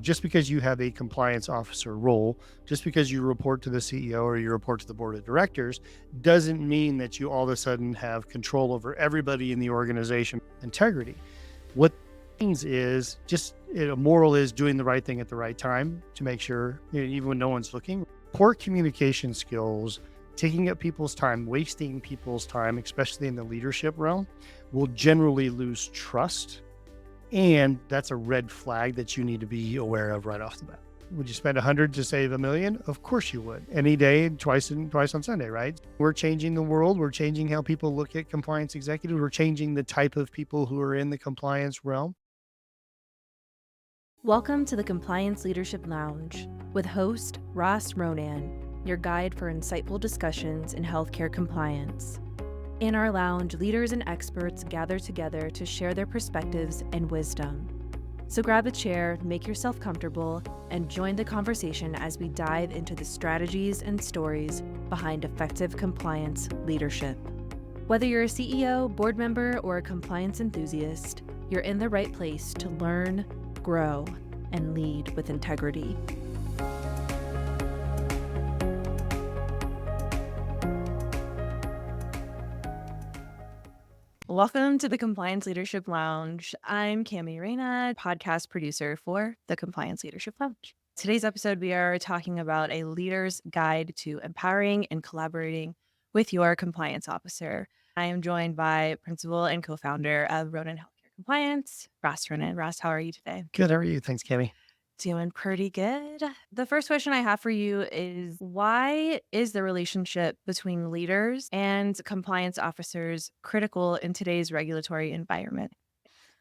Just because you have a compliance officer role, just because you report to the CEO or you report to the board of directors, doesn't mean that you all of a sudden have control over everybody in the organization. Integrity. What it means is just a moral is doing the right thing at the right time to make sure, even when no one's looking. Poor communication skills, taking up people's time, wasting people's time, especially in the leadership realm, will generally lose trust, and that's a red flag that you need to be aware of right off the bat. Would you spend 100 to save 1 million? Of course you would. Any day, twice on Sunday, right? We're changing the world. We're changing how people look at compliance executives. We're changing the type of people who are in the compliance realm. Welcome to the Compliance Leadership Lounge with host Ross Ronan, your guide for insightful discussions in healthcare compliance. In our lounge, leaders and experts gather together to share their perspectives and wisdom. So grab a chair, make yourself comfortable, and join the conversation as we dive into the strategies and stories behind effective compliance leadership. Whether you're a CEO, board member, or a compliance enthusiast, you're in the right place to learn, grow, and lead with integrity. Welcome to the Compliance Leadership Lounge. I'm Kami Reyna, podcast producer for the Compliance Leadership Lounge. Today's episode, we are talking about a leader's guide to empowering and collaborating with your compliance officer. I am joined by principal and co-founder of Ronan Healthcare Compliance, Ross Ronan. Ross, how are you today? Good. How are you? Thanks, Kami. Doing pretty good. The first question I have for you is, why is the relationship between leaders and compliance officers critical in today's regulatory environment?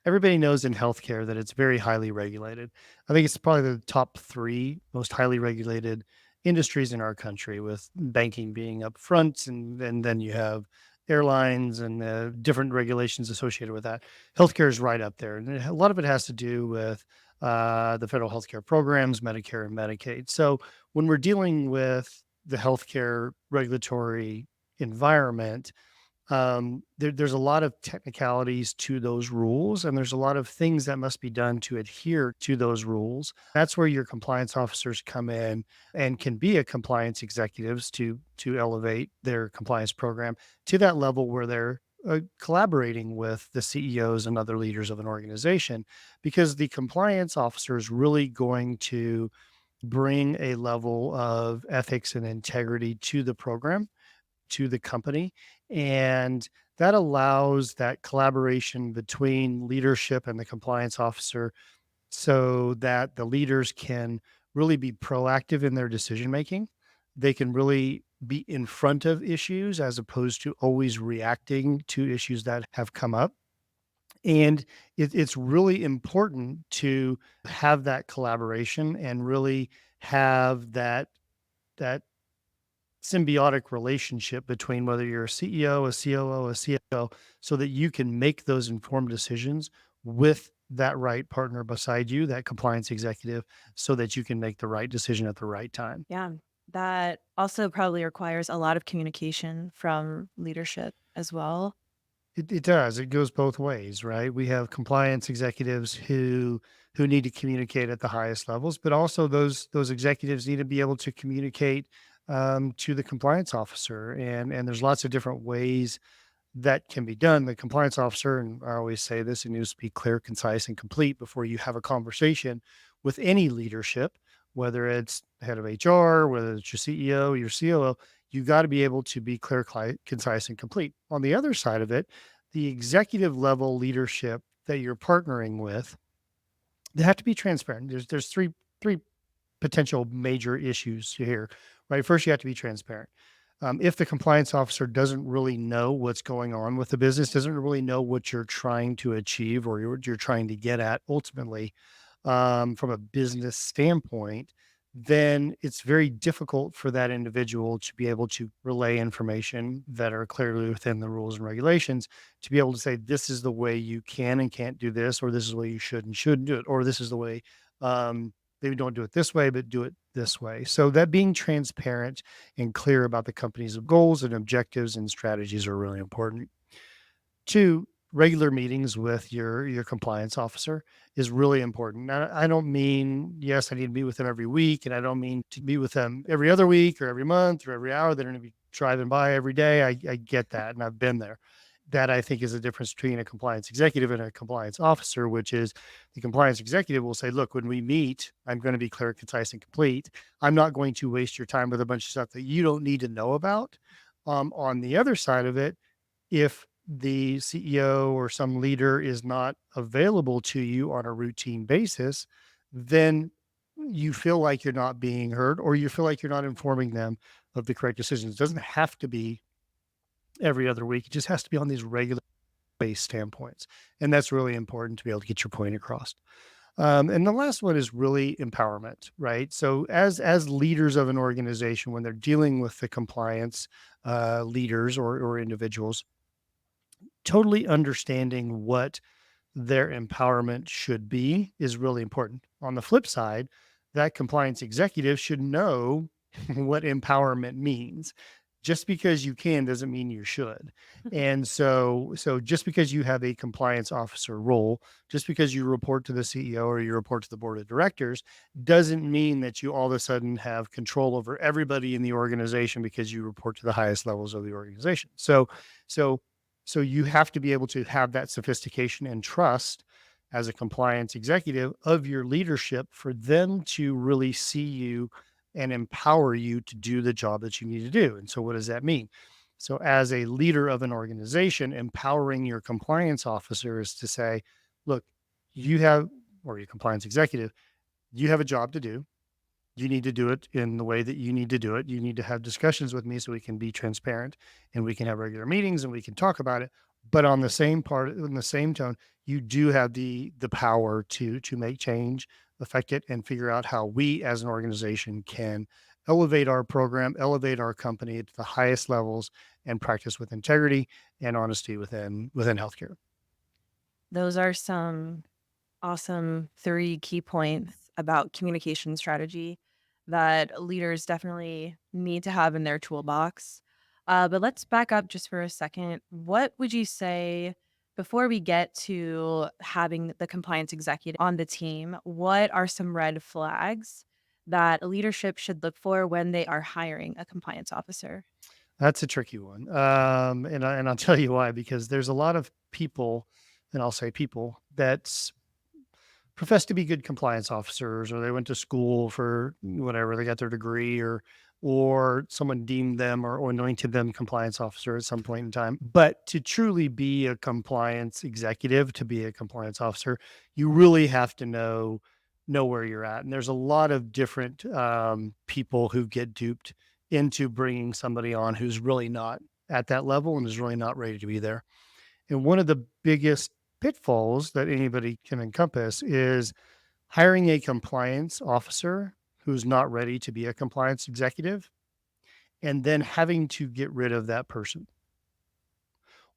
Everybody knows in healthcare that it's very highly regulated. I think it's probably the top 3 most highly regulated industries in our country, with banking being up front, and then you have airlines and different regulations associated with that. Healthcare is right up there, and a lot of it has to do with the federal healthcare programs, Medicare and Medicaid. So when we're dealing with the healthcare regulatory environment, there's a lot of technicalities to those rules, and there's a lot of things that must be done to adhere to those rules. That's where your compliance officers come in and can be a compliance executives to elevate their compliance program to that level where they're collaborating with the CEOs and other leaders of an organization, because the compliance officer is really going to bring a level of ethics and integrity to the program, to the company. And that allows that collaboration between leadership and the compliance officer, so that the leaders can really be proactive in their decision making. They can really be in front of issues as opposed to always reacting to issues that have come up. And it's really important to have that collaboration and really have that symbiotic relationship between whether you're a CEO, a COO, a CFO, so that you can make those informed decisions with that right partner beside you, that compliance executive, so that you can make the right decision at the right time. Yeah, that also probably requires a lot of communication from leadership as well. It does. It goes both ways, right? We have compliance executives who need to communicate at the highest levels, but also those executives need to be able to communicate to the compliance officer, and there's lots of different ways that can be done. The compliance officer, and I always say this, it needs to be clear, concise, and complete before you have a conversation with any leadership, whether it's head of HR, whether it's your CEO, your COO. You got to be able to be clear, concise, and complete. On the other side of it, the executive level leadership that you're partnering with, they have to be transparent. There's three potential major issues here, right? First, you have to be transparent. If the compliance officer doesn't really know what's going on with the business, doesn't really know what you're trying to achieve or you're trying to get at ultimately, from a business standpoint, then it's very difficult for that individual to be able to relay information that are clearly within the rules and regulations, to be able to say, this is the way you can and can't do this, or this is the way you should and shouldn't do it, or this is the way, maybe don't do it this way, but do it this way. So that being transparent and clear about the company's goals and objectives and strategies are really important. Two, regular meetings with your compliance officer is really important. Now, I don't mean, yes, I need to meet with them every week, and I don't mean to meet with them every other week or every month or every hour. They're going to be driving by every day. I get that, and I've been there. That I think is the difference between a compliance executive and a compliance officer, which is the compliance executive will say, look, when we meet, I'm going to be clear, concise, and complete. I'm not going to waste your time with a bunch of stuff that you don't need to know about. On the other side of it, if the CEO or some leader is not available to you on a routine basis, then you feel like you're not being heard or you feel like you're not informing them of the correct decisions. It doesn't have to be every other week. It just has to be on these regular based standpoints. And that's really important to be able to get your point across. And the last one is really empowerment, right? So as leaders of an organization, when they're dealing with the compliance leaders or individuals, totally understanding what their empowerment should be is really important. On the flip side, that compliance executive should know what empowerment means. Just because you can doesn't mean you should. And so just because you have a compliance officer role, just because you report to the CEO or you report to the board of directors, doesn't mean that you all of a sudden have control over everybody in the organization because you report to the highest levels of the organization. So so you have to be able to have that sophistication and trust as a compliance executive of your leadership for them to really see you and empower you to do the job that you need to do. And so what does that mean? So as a leader of an organization, empowering your compliance officer is to say, look, you have, or your compliance executive, you have a job to do. You need to do it in the way that you need to do it. You need to have discussions with me so we can be transparent and we can have regular meetings and we can talk about it. But on the same part, in the same tone, you do have the power to make change, affect it, and figure out how we as an organization can elevate our program, elevate our company to the highest levels, and practice with integrity and honesty within healthcare. Those are some awesome 3 key points about communication strategy that leaders definitely need to have in their toolbox. But let's back up just for a second. What would you say before we get to having the compliance executive on the team? What are some red flags that leadership should look for when they are hiring a compliance officer? That's a tricky one. And I'll tell you why, because there's a lot of people, and I'll say people that profess to be good compliance officers, or they went to school for whatever, they got their degree, or someone deemed them or anointed them compliance officer at some point in time. But to truly be a compliance executive, to be a compliance officer, you really have to know where you're at. And there's a lot of different people who get duped into bringing somebody on who's really not at that level and is really not ready to be there. And one of the biggest pitfalls that anybody can encompass is hiring a compliance officer who's not ready to be a compliance executive and then having to get rid of that person.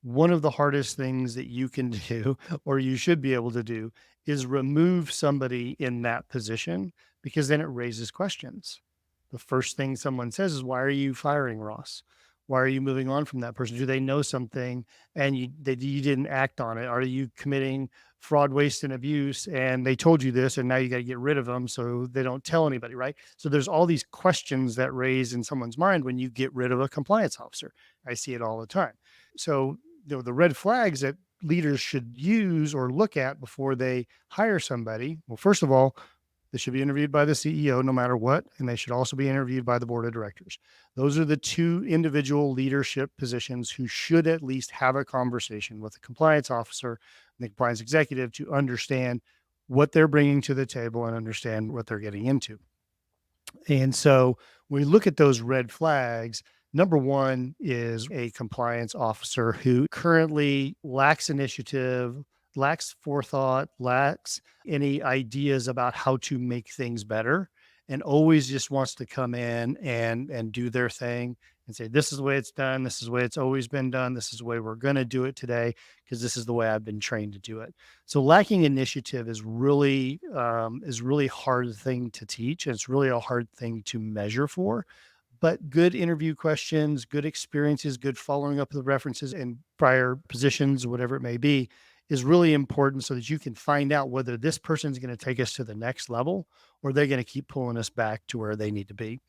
One of the hardest things that you can do, or you should be able to do, is remove somebody in that position because then it raises questions. The first thing someone says is, "Why are you firing Ross? Why are you moving on from that person? Do they know something and you didn't act on it? Are you committing fraud, waste, and abuse? And they told you this, and now you got to get rid of them so they don't tell anybody, right?" So there's all these questions that raise in someone's mind when you get rid of a compliance officer. I see it all the time. So the red flags that leaders should use or look at before they hire somebody. Well, first of all, they should be interviewed by the CEO no matter what, and they should also be interviewed by the board of directors. Those are the two individual leadership positions who should at least have a conversation with the compliance officer and the compliance executive to understand what they're bringing to the table and understand what they're getting into. And so when we look at those red flags, number one is a compliance officer who currently lacks initiative, lacks forethought, lacks any ideas about how to make things better, and always just wants to come in and do their thing and say, "This is the way it's done. This is the way it's always been done. This is the way we're going to do it today because this is the way I've been trained to do it." So lacking initiative is really hard thing to teach. And it's really a hard thing to measure for. But good interview questions, good experiences, good following up with references in prior positions, whatever it may be, is really important so that you can find out whether this person's going to take us to the next level or they're going to keep pulling us back to where they need to be.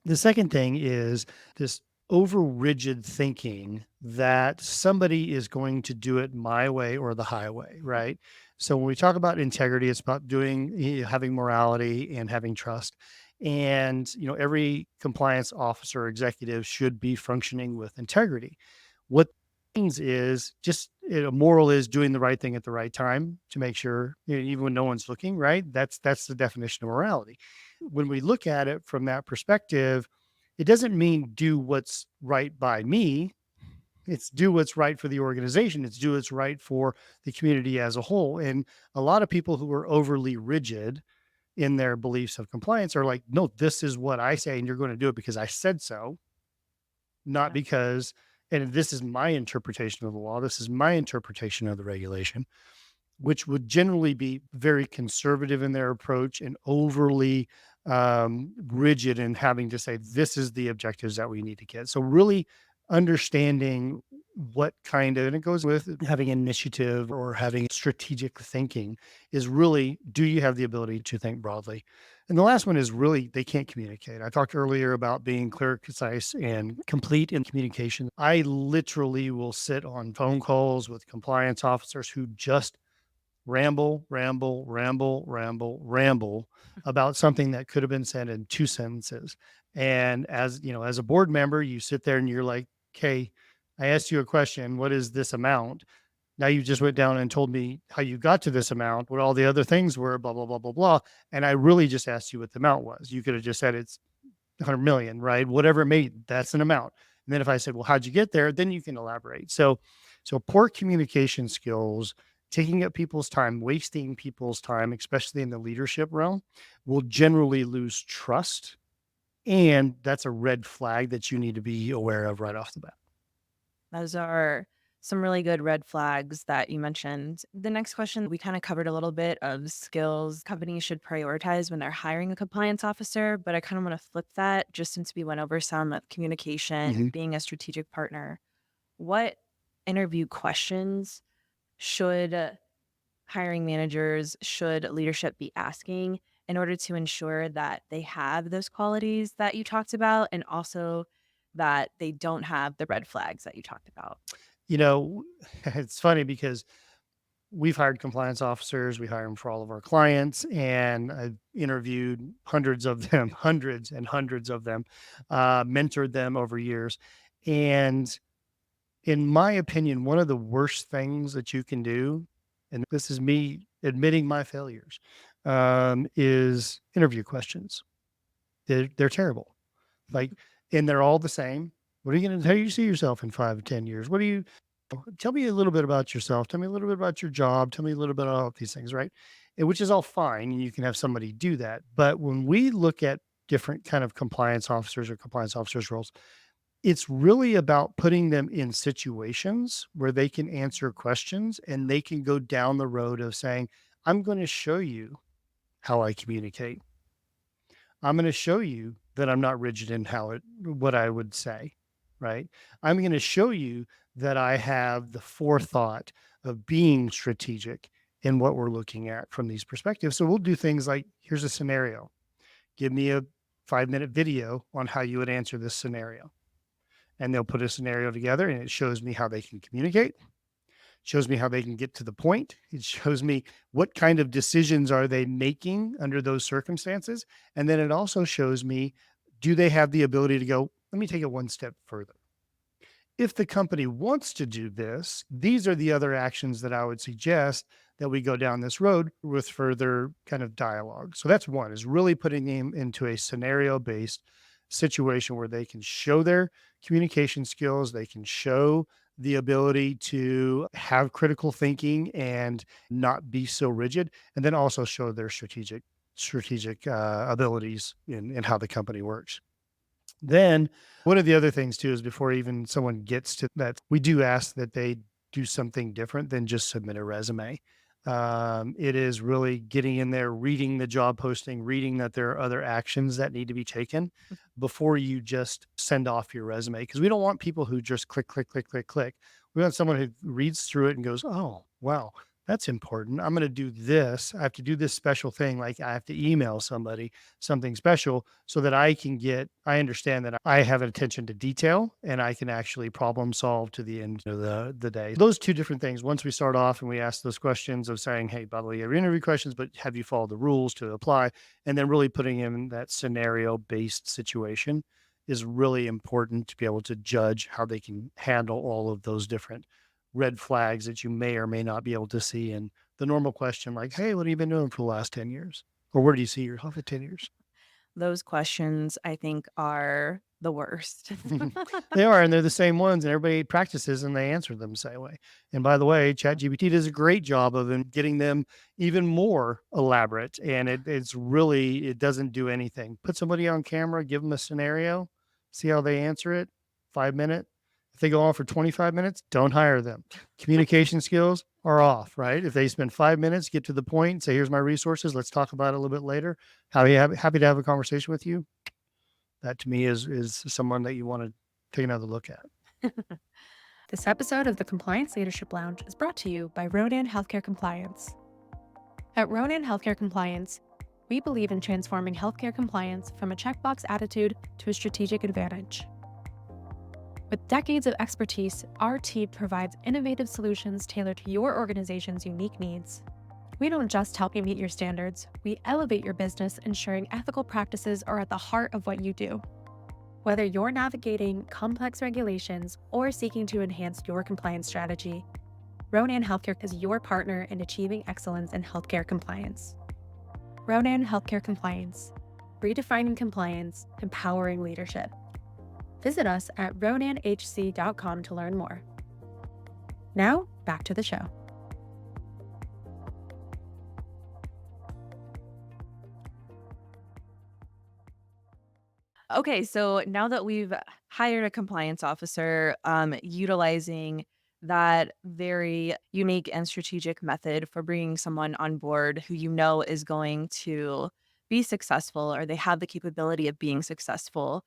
The second thing is this over rigid thinking that somebody is going to do it my way or the highway, right? So when we talk about integrity, it's about having morality and having trust. And every compliance officer or executive should be functioning with integrity. What means is just moral is doing the right thing at the right time to make sure, even when no one's looking, right? That's the definition of morality. When we look at it from that perspective, it doesn't mean do what's right by me. It's do what's right for the organization. It's do what's right for the community as a whole. And a lot of people who are overly rigid in their beliefs of compliance are like, no, this is what I say, and you're going to do it because I said so, not Yeah. because, and this is my interpretation of the law. This is my interpretation of the regulation, which would generally be very conservative in their approach and overly rigid in having to say, this is the objectives that we need to get. So, really understanding what kind of, and it goes with having initiative or having strategic thinking, is really, do you have the ability to think broadly? And the last one is really, they can't communicate. I talked earlier about being clear, concise, and complete in communication. I literally will sit on phone calls with compliance officers who just ramble, ramble, ramble, ramble, ramble about something that could have been said in 2 sentences. And as a board member, you sit there and you're like, "Okay, I asked you a question. What is this amount? Now you just went down and told me how you got to this amount, what all the other things were, blah, blah, blah, blah, blah. And I really just asked you what the amount was. You could have just said it's 100 million, right? Whatever it may, that's an amount. And then if I said, well, how'd you get there? Then you can elaborate. So poor communication skills, taking up people's time, wasting people's time, especially in the leadership realm, will generally lose trust. And that's a red flag that you need to be aware of right off the bat. Those are some really good red flags that you mentioned. The next question, we kind of covered a little bit of skills companies should prioritize when they're hiring a compliance officer, but I kind of want to flip that just since we went over some of communication Mhm. and being a strategic partner. What interview questions should hiring managers, should leadership be asking in order to ensure that they have those qualities that you talked about and also that they don't have the red flags that you talked about? You know, it's funny because we've hired compliance officers. We hire them for all of our clients, and I've interviewed hundreds of them, hundreds and hundreds of them, mentored them over years. And in my opinion, one of the worst things that you can do, and this is me admitting my failures, is interview questions. They're terrible. Like, and they're all the same. What are you going to, how do you see yourself in 5 to 10 years? What do you, tell me a little bit about yourself. Tell me a little bit about your job. Tell me a little bit about these things, right? And which is all fine. And you can have somebody do that. But when we look at different kind of compliance officers or compliance officers roles, it's really about putting them in situations where they can answer questions and they can go down the road of saying, I'm going to show you how I communicate. I'm going to show you that I'm not rigid in what I would say, right? I'm going to show you that I have the forethought of being strategic in what we're looking at from these perspectives. So we'll do things like, here's a scenario. Give me a 5-minute video on how you would answer this scenario. And they'll put a scenario together and it shows me how they can communicate, shows me how they can get to the point. It shows me what kind of decisions are they making under those circumstances. And then it also shows me, do they have the ability to go, let me take it one step further. If the company wants to do this, these are the other actions that I would suggest that we go down this road with further kind of dialogue. So that's one, is really putting them into a scenario based situation where they can show their communication skills, they can show the ability to have critical thinking and not be so rigid, and then also show their strategic abilities in how the company works. Then one of the other things too is before even someone gets to that, we do ask that they do something different than just submit a resume. It is really getting in there, reading the job posting, reading that there are other actions that need to be taken before you just send off your resume. Because we don't want people who just click, click, click, click, click. We want someone who reads through it and goes, "Oh, wow, that's important. I'm going to do this. I have to do this special thing. Like I have to email somebody something special so that I understand that I have an attention to detail and I can actually problem solve to the end of the day." Those two different things. Once we start off and we ask those questions of saying, "Hey, by the way, you have interview questions, but have you followed the rules to apply?" And then really putting him in that scenario based situation is really important to be able to judge how they can handle all of those different red flags that you may or may not be able to see. And the normal question, like, "Hey, what have you been doing for the last 10 years? Or where do you see yourself at 10 years?" Those questions, I think, are the worst. They are, and they're the same ones, and everybody practices and they answer them the same way. And by the way, ChatGPT does a great job of getting them even more elaborate. And it doesn't do anything. Put somebody on camera, give them a scenario, see how they answer it. 5 minute. If they go on for 25 minutes, don't hire them. Communication skills are off, right? If they spend 5 minutes, get to the point, say, "Here's my resources. Let's talk about it a little bit later." Happy to have a conversation with you. That to me is someone that you want to take another look at. This episode of the Compliance Leadership Lounge is brought to you by Ronan Healthcare Compliance. At Ronan Healthcare Compliance, we believe in transforming healthcare compliance from a checkbox attitude to a strategic advantage. With decades of expertise, our team provides innovative solutions tailored to your organization's unique needs. We don't just help you meet your standards, we elevate your business, ensuring ethical practices are at the heart of what you do. Whether you're navigating complex regulations or seeking to enhance your compliance strategy, Ronan Healthcare is your partner in achieving excellence in healthcare compliance. Ronan Healthcare Compliance, redefining compliance, empowering leadership. Visit us at ronanhc.com to learn more. Now, back to the show. Okay, so now that we've hired a compliance officer, utilizing that very unique and strategic method for bringing someone on board who you know is going to be successful or they have the capability of being successful,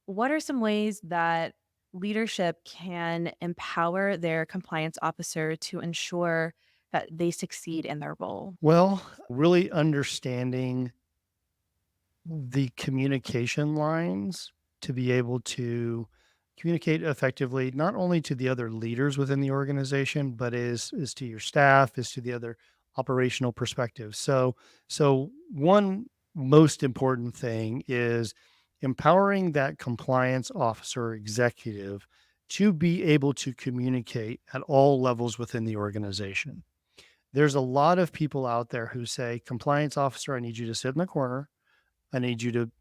what are some ways that leadership can empower their compliance officer to ensure that they succeed in their role? Well, really understanding the communication lines to be able to communicate effectively, not only to the other leaders within the organization, but is to your staff, is to the other operational perspectives. So one most important thing is empowering that compliance officer or executive to be able to communicate at all levels within the organization. There's a lot of people out there who say, "Compliance officer, I need you to sit in the corner. I need you to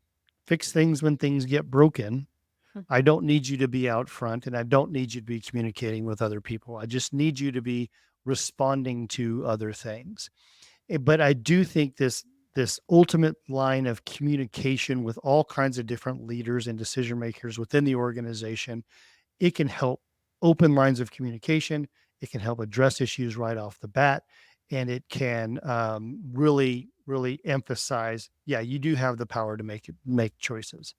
fix things when things get broken. Hmm. I don't need you to be out front and I don't need you to be communicating with other people. I just need you to be responding to other things." But I do think this ultimate line of communication with all kinds of different leaders and decision makers within the organization, it can help open lines of communication. It can help address issues right off the bat, and it can really, really emphasize, yeah, you do have the power to make choices.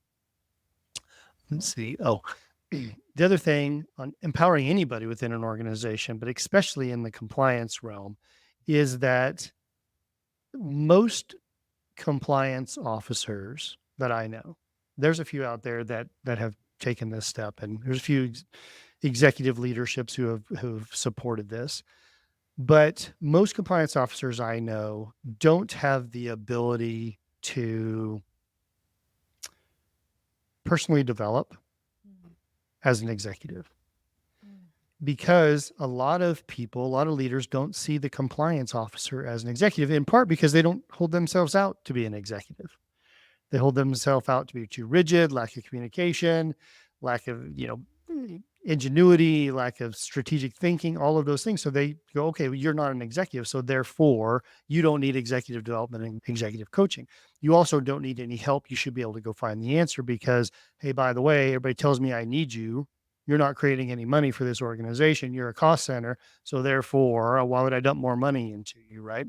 Let's see. Oh, the other thing on empowering anybody within an organization, but especially in the compliance realm, is that most compliance officers that I know, there's a few out there that have taken this step, and there's a few executive leaderships who've supported this. But most compliance officers I know don't have the ability to personally develop Mm, as an executive mm, because a lot of people, a lot of leaders don't see the compliance officer as an executive, in part because they don't hold themselves out to be an executive. They hold themselves out to be too rigid, lack of communication, lack of, ingenuity, lack of strategic thinking, all of those things. So they go, "Okay, well, you're not an executive. So therefore, you don't need executive development and executive coaching. You also don't need any help. You should be able to go find the answer because, hey, by the way, everybody tells me I need you. you're not creating any money for this organization. You're a cost center. So therefore, why would I dump more money into you? Right.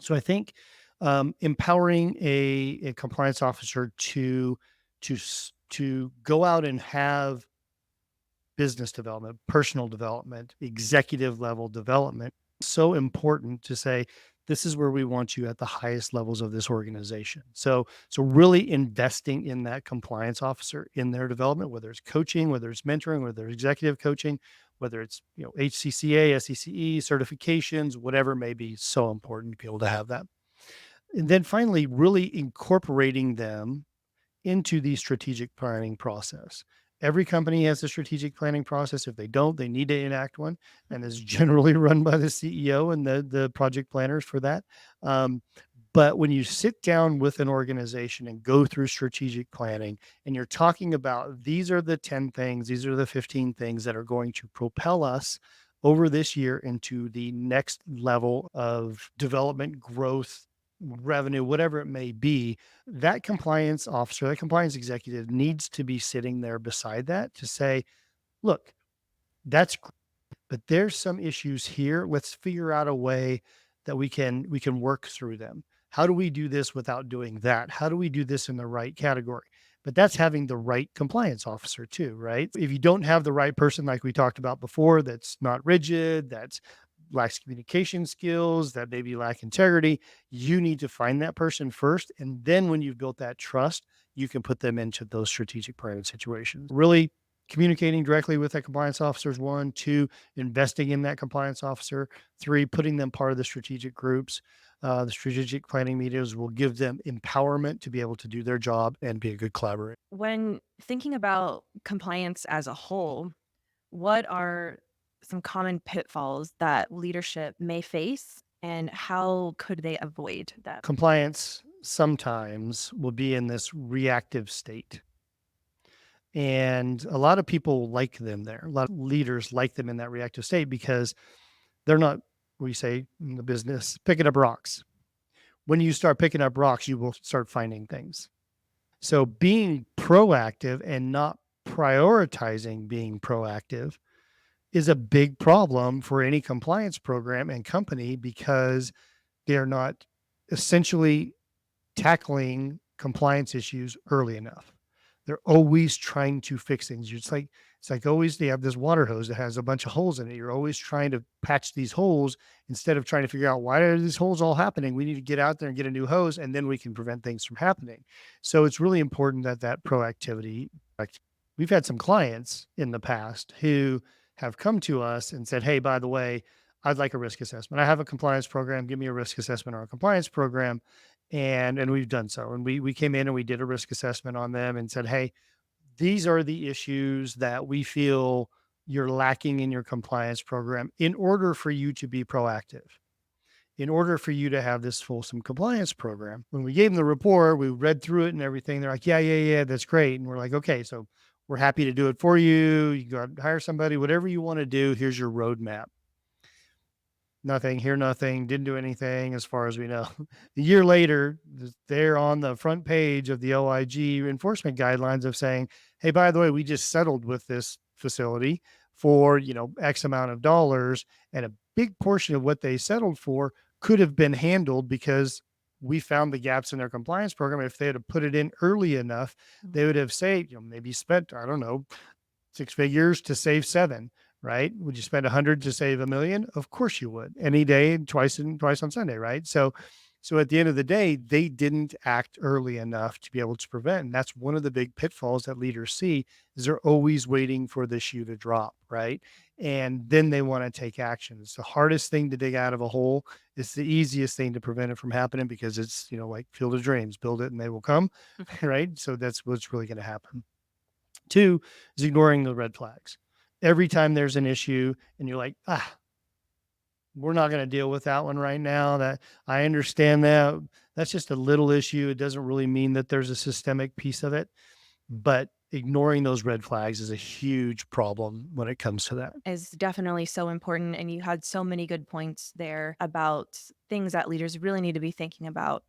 So I think empowering a compliance officer to go out and have business development, personal development, executive level development, so important to say, this is where we want you at the highest levels of this organization. So really investing in that compliance officer in their development, whether it's coaching, whether it's mentoring, whether it's executive coaching, whether it's HCCA, SECE certifications, whatever it may be, so important to be able to have that. And then finally, really incorporating them into the strategic planning process. Every company has a strategic planning process. If they don't, they need to enact one, and is generally run by the CEO and the project planners for that. Um, but when you sit down with an organization and go through strategic planning, and you're talking about these are the 10 things, these are the 15 things that are going to propel us over this year into the next level of development, growth, revenue, whatever it may be, that compliance officer, that compliance executive needs to be sitting there beside that to say, look, that's great, but there's some issues here. Let's figure out a way that we can work through them. How do we do this without doing that? How do we do this in the right category? But that's having the right compliance officer too, right? If you don't have the right person, like we talked about before, that's not rigid, that's lacks communication skills, that maybe lack integrity, you need to find that person first. And then when you've built that trust, you can put them into those strategic planning situations. Really communicating directly with that compliance officer is one, two, investing in that compliance officer, three, putting them part of the strategic groups. The strategic planning meetings will give them empowerment to be able to do their job and be a good collaborator. When thinking about compliance as a whole, what are some common pitfalls that leadership may face and how could they avoid them? Compliance sometimes will be in this reactive state. And a lot of people like them there. A lot of leaders like them in that reactive state because they're not, we say in the business, picking up rocks. When you start picking up rocks, you will start finding things. So being proactive and not prioritizing being proactive is a big problem for any compliance program and company because they're not essentially tackling compliance issues early enough. They're always trying to fix things. It's like always they have this water hose that has a bunch of holes in it. You're always trying to patch these holes instead of trying to figure out why are these holes all happening. We need to get out there and get a new hose, and then we can prevent things from happening. So it's really important that proactivity. Like we've had some clients in the past who have come to us and said, "Hey, by the way, I'd like a risk assessment. I have a compliance program. Give me a risk assessment or a compliance program." And we've done so. And we came in and we did a risk assessment on them and said, "Hey, these are the issues that we feel you're lacking in your compliance program in order for you to be proactive, in order for you to have this fulsome compliance program." When we gave them the report, we read through it and everything. They're like, "Yeah, yeah, yeah, that's great." And we're like, "Okay, so we're happy to do it for you. You go out and hire somebody, whatever you want to do. Here's your roadmap." Nothing, hear nothing, didn't do anything as far as we know. A year later, they're on the front page of the OIG enforcement guidelines of saying, "Hey, by the way, we just settled with this facility for, X amount of dollars." And a big portion of what they settled for could have been handled because we found the gaps in their compliance program. If they had put it in early enough, they would have saved, maybe spent, I don't know, 6 figures to save seven, right? Would you spend 100 to save 1 million? Of course you would. Any day, twice on Sunday, right? So at the end of the day, they didn't act early enough to be able to prevent. And that's one of the big pitfalls that leaders see is they're always waiting for the shoe to drop, right? And then they want to take action. It's the hardest thing to dig out of a hole. It's the easiest thing to prevent it from happening because it's, like Field of Dreams, build it and they will come, right? So that's what's really going to happen. Two is ignoring the red flags. Every time there's an issue and you're like, we're not going to deal with that one right now. That I understand that's just a little issue. It doesn't really mean that there's a systemic piece of it, but ignoring those red flags is a huge problem when it comes to that. Is definitely so important. And you had so many good points there about things that leaders really need to be thinking about.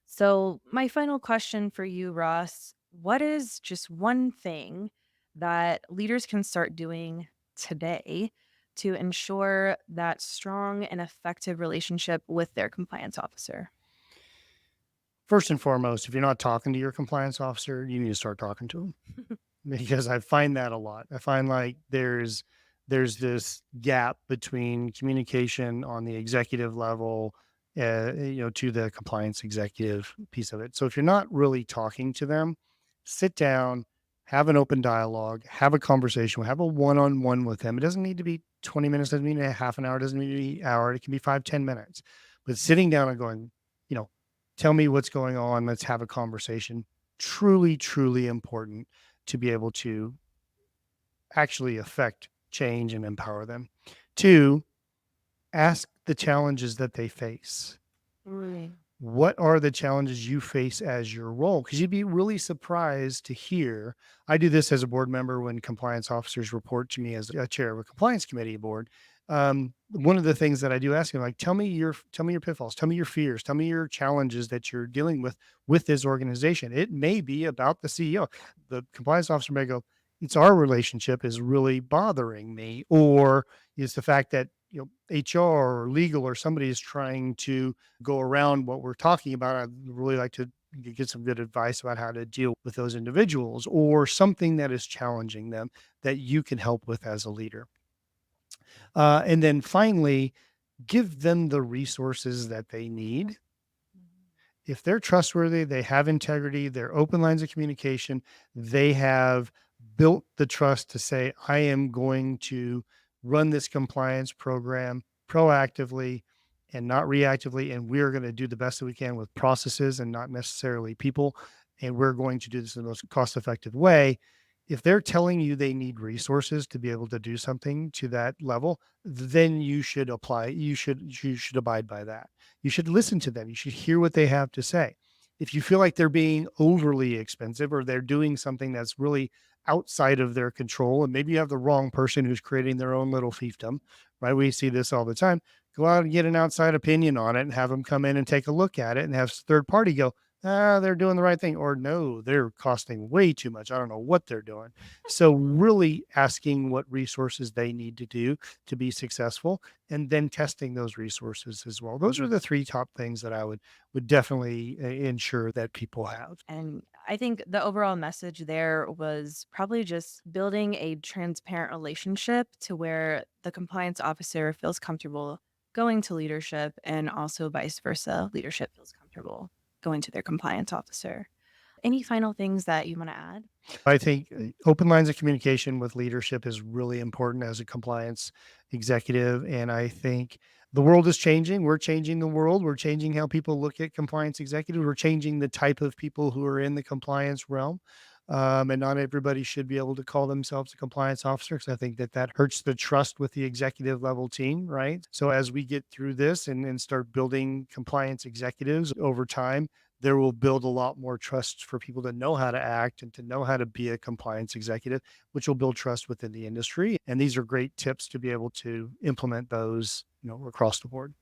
So, my final question for you, Ross, what is just one thing that leaders can start doing today to ensure that strong and effective relationship with their compliance officer? First and foremost, if you're not talking to your compliance officer, you need to start talking to them because I find that a lot. I find like there's this gap between communication on the executive level, to the compliance executive piece of it. So if you're not really talking to them, sit down, have an open dialogue, have a conversation, have a one-on-one with them. It doesn't need to be 20 minutes, doesn't mean a half an hour, doesn't need to be an hour. It can be 5, 10 minutes. But sitting down and going, you know, tell me what's going on. Let's have a conversation. Truly, truly important to be able to actually affect change and empower them. Two, ask the challenges that they face. Right. What are the challenges you face as your role? Because you'd be really surprised to hear. I do this as a board member when compliance officers report to me as a chair of a compliance committee board. One of the things that I do ask them, like, tell me your pitfalls, tell me your fears, tell me your challenges that you're dealing with this organization. It may be about the CEO. The compliance officer may go, it's our relationship is really bothering me, or it's the fact that HR or legal or somebody is trying to go around what we're talking about. I'd really like to get some good advice about how to deal with those individuals or something that is challenging them that you can help with as a leader. And then finally, give them the resources that they need. If they're trustworthy, they have integrity, they're open lines of communication, they have built the trust to say, I am going to run this compliance program proactively and not reactively. And we're going to do the best that we can with processes and not necessarily people. And we're going to do this in the most cost effective way. If they're telling you they need resources to be able to do something to that level, then you should apply. You should abide by that. You should listen to them. You should hear what they have to say. If you feel like they're being overly expensive or they're doing something that's really outside of their control, and maybe you have the wrong person who's creating their own little fiefdom, right? We see this all the time. Go out and get an outside opinion on it and have them come in and take a look at it and have third party go, they're doing the right thing, or no, they're costing way too much. I don't know what they're doing. So really asking what resources they need to do to be successful and then testing those resources as well. Those are the three top things that I would definitely ensure that people have. And I think the overall message there was probably just building a transparent relationship to where the compliance officer feels comfortable going to leadership and also vice versa. Leadership feels comfortable going to their compliance officer. Any final things that you want to add? I think open lines of communication with leadership is really important as a compliance executive. And I think the world is changing. We're changing the world. We're changing how people look at compliance executives. We're changing the type of people who are in the compliance realm. And not everybody should be able to call themselves a compliance officer because I think that hurts the trust with the executive level team, right? So as we get through this and start building compliance executives over time, there will build a lot more trust for people to know how to act and to know how to be a compliance executive, which will build trust within the industry. And these are great tips to be able to implement those, across the board.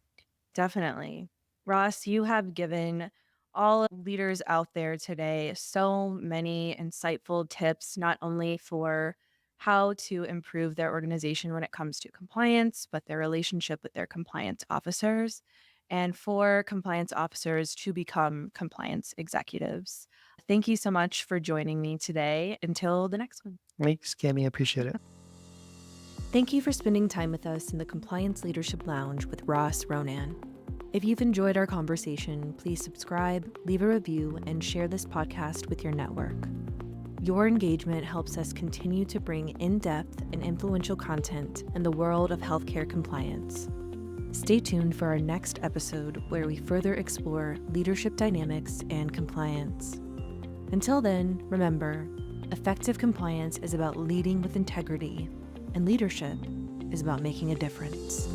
Definitely. Ross, you have given all leaders out there today so many insightful tips, not only for how to improve their organization when it comes to compliance, but their relationship with their compliance officers, and for compliance officers to become compliance executives. Thank you so much for joining me today. Until the next one. Thanks, Kami. I appreciate it. Thank you for spending time with us in the Compliance Leadership Lounge with Ross Ronan. If you've enjoyed our conversation, please subscribe, leave a review, and share this podcast with your network. Your engagement helps us continue to bring in-depth and influential content in the world of healthcare compliance. Stay tuned for our next episode where we further explore leadership dynamics and compliance. Until then, remember, effective compliance is about leading with integrity, and leadership is about making a difference.